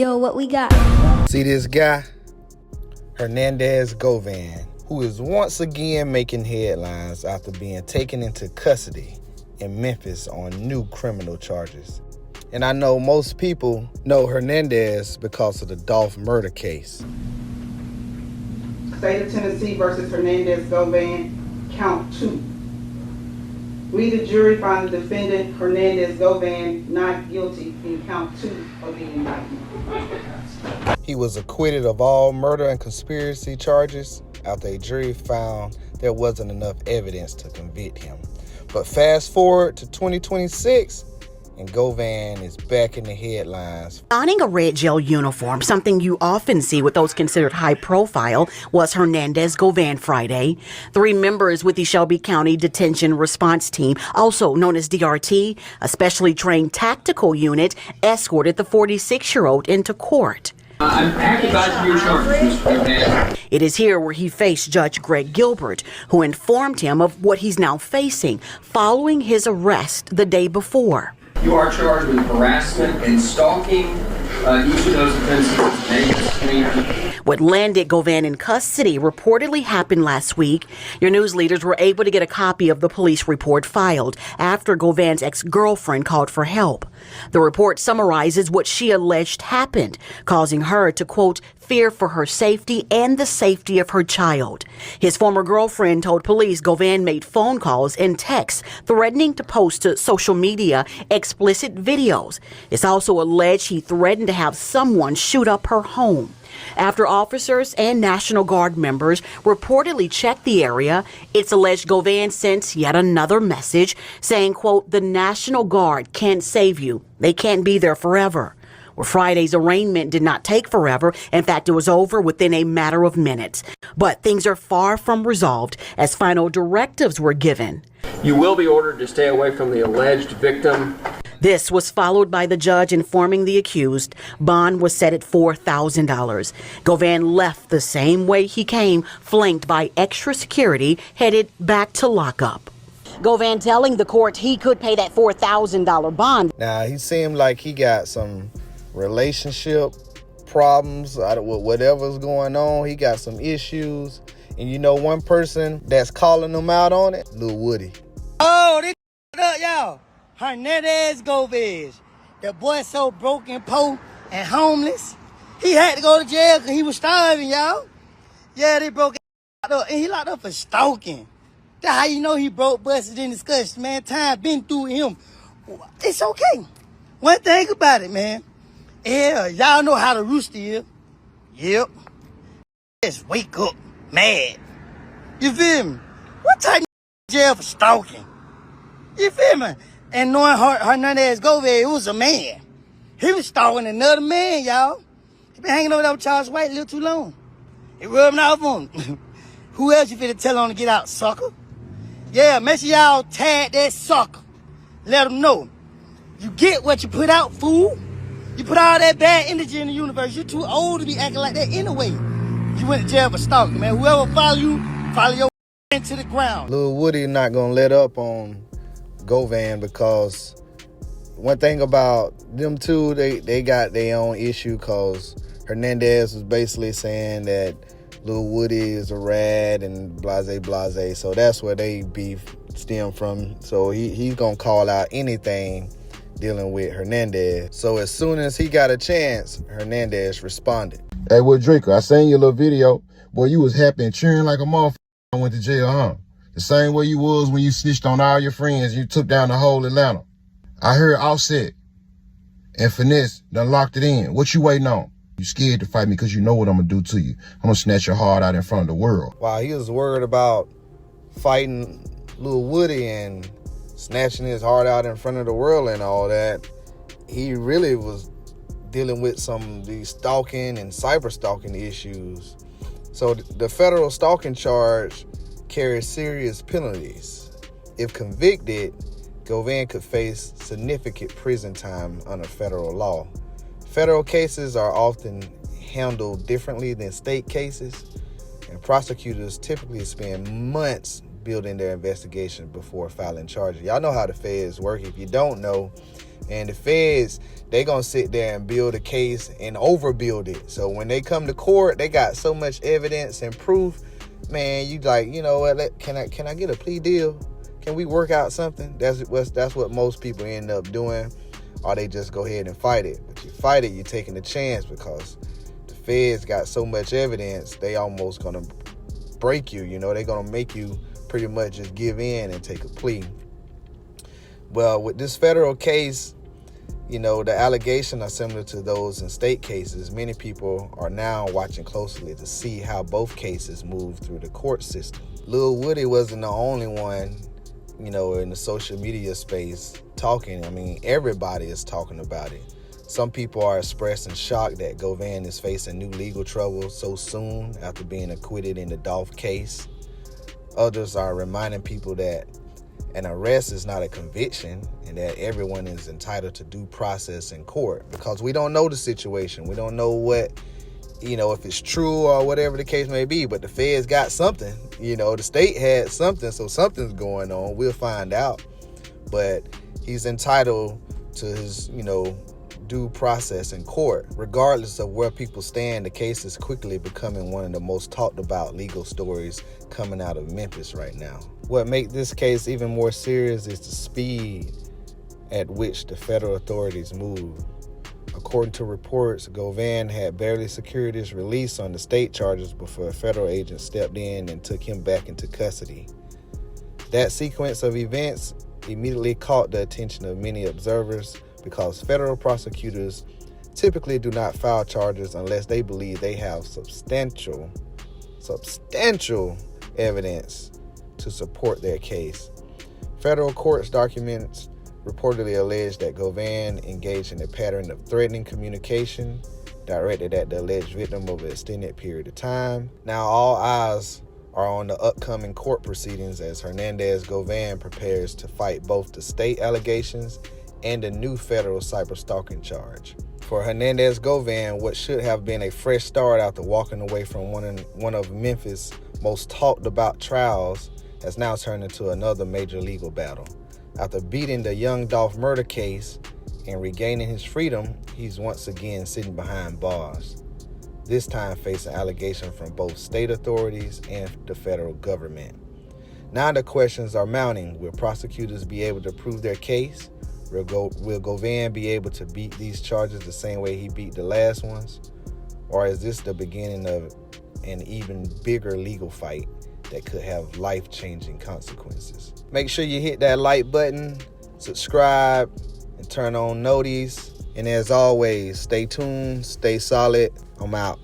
Yo, what we got? See this guy? Hernandez Govan, who is once again making headlines after being taken into custody in Memphis on new criminal charges. And I know most people know Hernandez because of the Dolph murder case. State of Tennessee versus Hernandez Govan, count 2. We, the jury, find the defendant, Hernandez Govan, not guilty in count 2 of the indictment. He was acquitted of all murder and conspiracy charges after a jury found there wasn't enough evidence to convict him. But fast forward to 2026, and Govan is back in the headlines. Donning a red gel uniform, something you often see with those considered high profile, was Hernandez Govan Friday. 3 members with the Shelby County Detention Response Team, also known as DRT, a specially trained tactical unit, escorted the 46-year-old into court. I'm activating your charges, Mr. Govan. It is here where he faced Judge Greg Gilbert, who informed him of what he's now facing following his arrest the day before. You are charged with harassment and stalking. Each of those offenses is dangerous to me. What landed Govan in custody reportedly happened last week. Your news leaders were able to get a copy of the police report filed after Govan's ex-girlfriend called for help. The report summarizes what she alleged happened, causing her to, quote, fear for her safety and the safety of her child. His former girlfriend told police Govan made phone calls and texts threatening to post to social media explicit videos. It's also alleged he threatened to have someone shoot up her home. After officers and National Guard members reportedly checked the area, it's alleged Govan sent yet another message saying, quote, the National Guard can't save you. They can't be there forever. Well, Friday's arraignment did not take forever. In fact, it was over within a matter of minutes. But things are far from resolved as final directives were given. You will be ordered to stay away from the alleged victim. This was followed by the judge informing the accused bond was set at $4,000. Govan left the same way he came, flanked by extra security, headed back to lockup. Govan telling the court he could pay that $4,000 bond. Now, he seemed like he got some relationship problems, whatever's going on. He got some issues. And you know one person that's calling him out on it? LiL Woody. Oh, this up, y'all. Hernandez Govan. The boy so broken, poor, and homeless. He had to go to jail because he was starving, y'all. Yeah, they broke him up. And he locked up for stalking. That's how you know he broke, busted, in discussion, man. Time been through him. It's okay. One thing about it, man. Yeah, y'all know how the rooster is. Yep. Just wake up mad. You feel me? What type of jail for stalking? You feel me? And knowing Hernandez Govan, it was a man. He was stalking another man, y'all. He been hanging over there with Charles White a little too long. It rubbing off on him. Who else you finna tell on to get out, sucker? Yeah, make sure y'all tag that sucker. Let him know. You get what you put out, fool. You put all that bad energy in the universe. You're too old to be acting like that anyway. You went to jail for stalking, man. Whoever follow you, follow your into the ground. LiL Woody not gonna let up on Govan because one thing about them two, they got their own issue because Hernandez was basically saying that LiL Woody is a rat and blase. So that's where they beef stem from. So he's gonna call out anything dealing with Hernandez. So as soon as he got a chance, Hernandez responded. Hey, well, Draco, I seen your little video. Boy, you was happy and cheering like a motherfucker when I went to jail, huh? The same way you was when you snitched on all your friends. You took down the whole Atlanta. I heard Offset and Finesse done locked it in. What you waiting on? You scared to fight me because you know what I'm going to do to you. I'm going to snatch your heart out in front of the world. While he was worried about fighting LiL Woody and snatching his heart out in front of the world and all that, he really was dealing with some of these stalking and cyber stalking issues. So the federal stalking charge carries serious penalties. If convicted, Govan could face significant prison time under federal law. Federal cases are often handled differently than state cases, and prosecutors typically spend months building their investigation before filing charges. Y'all know how the feds work. If you don't know, and the feds, they gonna sit there and build a case and overbuild it. So when they come to court, they got so much evidence and proof. Man, you like, you know what? Can I get a plea deal? Can we work out something? That's what most people end up doing, or they just go ahead and fight it. But you fight it, you're taking a chance, because the feds got so much evidence, they almost gonna break you. You know, they're gonna make you pretty much just give in and take a plea. Well, with this federal case, you know, the allegations are similar to those in state cases. Many people are now watching closely to see how both cases move through the court system. LiL Woody wasn't the only one, you know, in the social media space talking. I mean, everybody is talking about it. Some people are expressing shock that Govan is facing new legal trouble so soon after being acquitted in the Dolph case. Others are reminding people that an arrest is not a conviction and that everyone is entitled to due process in court, because we don't know the situation. We don't know what, you know, if it's true or whatever the case may be, but the feds got something. You know, the state had something, so something's going on. We'll find out. But he's entitled to his, you know, due process in court. Regardless of where people stand, the case is quickly becoming one of the most talked about legal stories coming out of Memphis right now. What makes this case even more serious is the speed at which the federal authorities move. According to reports, Govan had barely secured his release on the state charges before a federal agent stepped in and took him back into custody. That sequence of events immediately caught the attention of many observers, because federal prosecutors typically do not file charges unless they believe they have substantial evidence to support their case. Federal courts documents reportedly allege that Govan engaged in a pattern of threatening communication directed at the alleged victim over an extended period of time. Now all eyes are on the upcoming court proceedings as Hernandez Govan prepares to fight both the state allegations and a new federal cyberstalking charge. For Hernandez Govan, what should have been a fresh start after walking away from one of Memphis' most talked about trials has now turned into another major legal battle. After beating the young Dolph murder case and regaining his freedom, he's once again sitting behind bars, this time facing allegations from both state authorities and the federal government. Now the questions are mounting. Will prosecutors be able to prove their case? Will Govan be able to beat these charges the same way he beat the last ones? Or is this the beginning of an even bigger legal fight that could have life-changing consequences? Make sure you hit that like button, subscribe, and turn on noties. And as always, stay tuned, stay solid. I'm out.